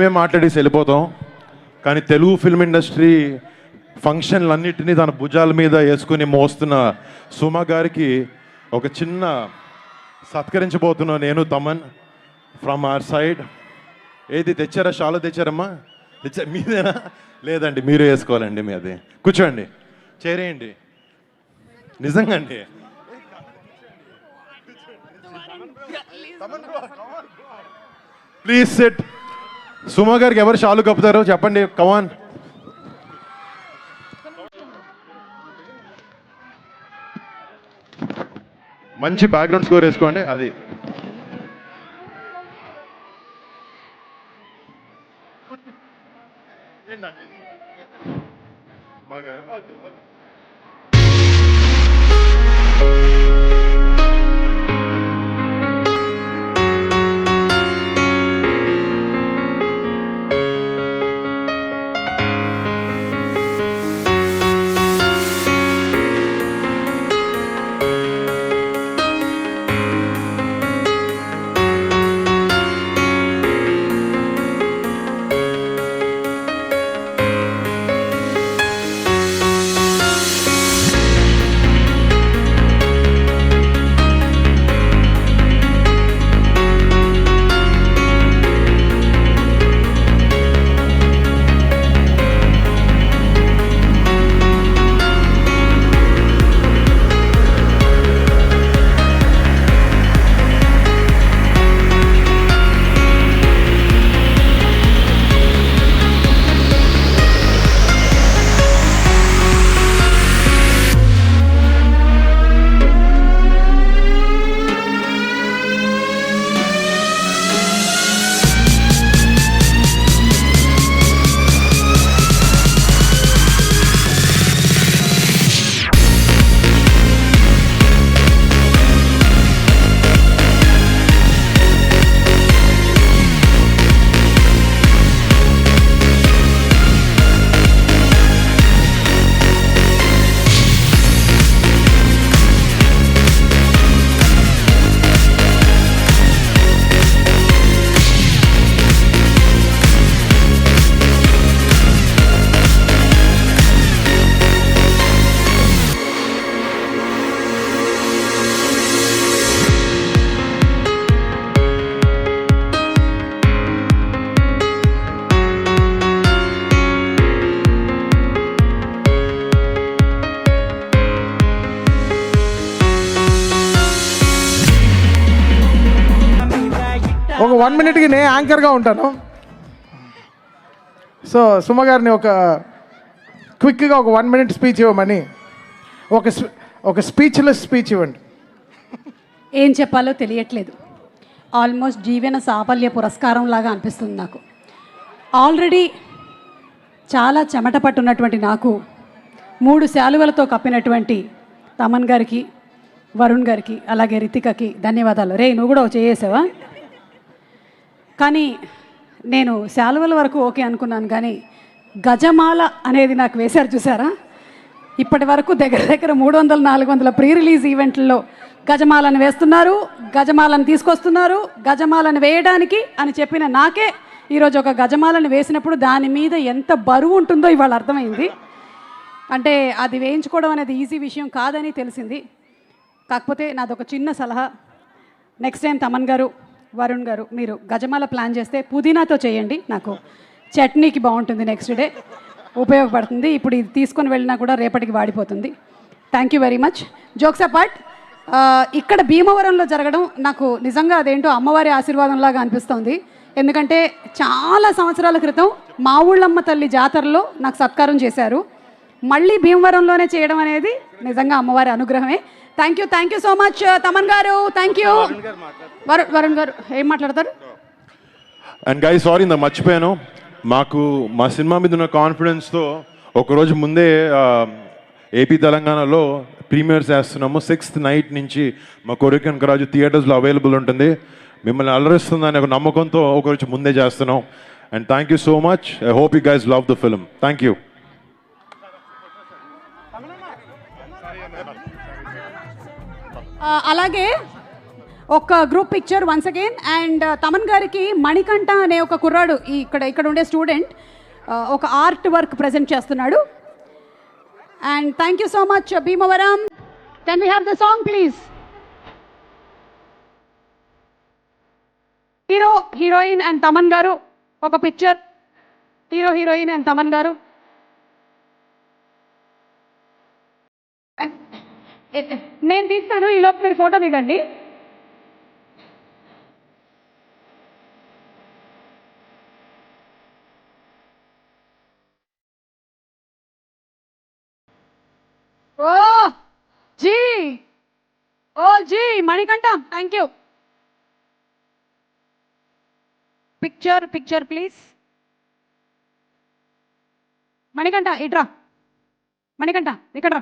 మేము మాట్లాడేసి వెళ్ళిపోతాం. కానీ తెలుగు ఫిల్మ్ ఇండస్ట్రీ ఫంక్షన్లన్నిటినీ తన భుజాల మీద వేసుకుని మోస్తున్న సుమ గారికి ఒక చిన్న సత్కరించబోతున్నా నేను, తమన్, ఫ్రమ్ అవర్ సైడ్. ఏది తెచ్చారా? షాలో తెచ్చారమ్మా? మీదేనా? లేదండి, మీరు వేసుకోవాలండి. మీది కూర్చోండి, చేరేయండి. నిజంగా అండి. Please set. సుమ గారికి ఎవరు షాలు కప్పుతారో చెప్పండి. కమాన్. మంచి బ్యాక్గ్రౌండ్ స్కోర్ వేసుకోండి. అది ఒక 1 minute నేను యాంకర్గా ఉంటాను. సో సుమ గారిని క్విక్గా ఒక 1 minute స్పీచ్ ఇవ్వమని, ఒక స్పీచ్లెస్ స్పీచ్ ఇవ్వండి. ఏం చెప్పాలో తెలియట్లేదు. ఆల్మోస్ట్ జీవన సాఫల్య పురస్కారం లాగా అనిపిస్తుంది నాకు. ఆల్రెడీ చాలా చెమట పట్టున్నటువంటి నాకు 3 శాలువలతో కప్పినటువంటి తమన్ గారికి, వరుణ్ గారికి, అలాగే రితికకి ధన్యవాదాలు. రే, నువ్వు కూడా చేసావా? కానీ నేను శాలువల వరకు ఓకే అనుకున్నాను, కానీ గజమాల అనేది నాకు వేశారు చూసారా? ఇప్పటి వరకు దగ్గర 300-400 ప్రీ రిలీజ్ ఈవెంట్లలో గజమాలను వేస్తున్నారు, గజమాలను తీసుకొస్తున్నారు. గజమాలను వేయడానికి అని చెప్పిన నాకే ఈరోజు ఒక గజమాలను వేసినప్పుడు దాని మీద ఎంత బరువు ఉంటుందో ఇవాళ అర్థమైంది. అంటే అది వేయించుకోవడం అనేది ఈజీ విషయం కాదని తెలిసింది. కాకపోతే నాదొక చిన్న సలహా, నెక్స్ట్ టైం తమన్ గారు, వరుణ్ గారు, మీరు గజమాల ప్లాన్ చేస్తే పుదీనాతో చేయండి. నాకు చట్నీకి బాగుంటుంది, నెక్స్ట్ డే ఉపయోగపడుతుంది. ఇప్పుడు ఇది తీసుకొని వెళ్ళినా కూడా రేపటికి వాడిపోతుంది. Thank you very much. Jokes apart, ఇక్కడ భీమవరంలో జరగడం నాకు నిజంగా అదేంటో అమ్మవారి ఆశీర్వాదంలాగా అనిపిస్తుంది. ఎందుకంటే చాలా సంవత్సరాల క్రితం మా ఊళ్ళమ్మ తల్లి జాతరలో నాకు సత్కారం చేశారు. మళ్ళీ భీమవరంలోనే చేయడం అనేది నిజంగా అమ్మవారి అనుగ్రహమే. Thank you so much Thaman garu. Thank you. Varun గారు ఏం మాట్లాడతారు? అండ్ గైస్, సారీ ఇంత మర్చిపోయాను. మా సినిమా మీద ఉన్న కాన్ఫిడెన్స్తో ఒకరోజు ముందే ఏపీ తెలంగాణలో ప్రీమియర్స్ చేస్తున్నాము. 6th నైట్ నుంచి మా కోరికనకరాజు థియేటర్స్లో అవైలబుల్ ఉంటుంది. మిమ్మల్ని అలరిస్తుందనే ఒక నమ్మకంతో ఒకరోజు ముందే చేస్తున్నాం. And thank you so much. I hope you guys love the film. Thank you. అలాగే ఒక group picture once again. And Thaman గారికి మణికంఠ అనే ఒక కుర్రాడు ఇక్కడ ఉండే స్టూడెంట్ ఒక ఆర్ట్ వర్క్ ప్రజెంట్ చేస్తున్నాడు. And thank you so much Bhimavaram. Can we have the song please? Hero heroine and Thaman గారు ఒక picture. Hero heroine and Thaman గారు. నేను తీస్తాను, ఈలోపు మీరు ఫోటో దిగండి. ఓ జీ, ఓ జీ Manikanta, thank you. Picture please. Manikanta ఇట్రా, మణికంఠ ఇక్కడ రా.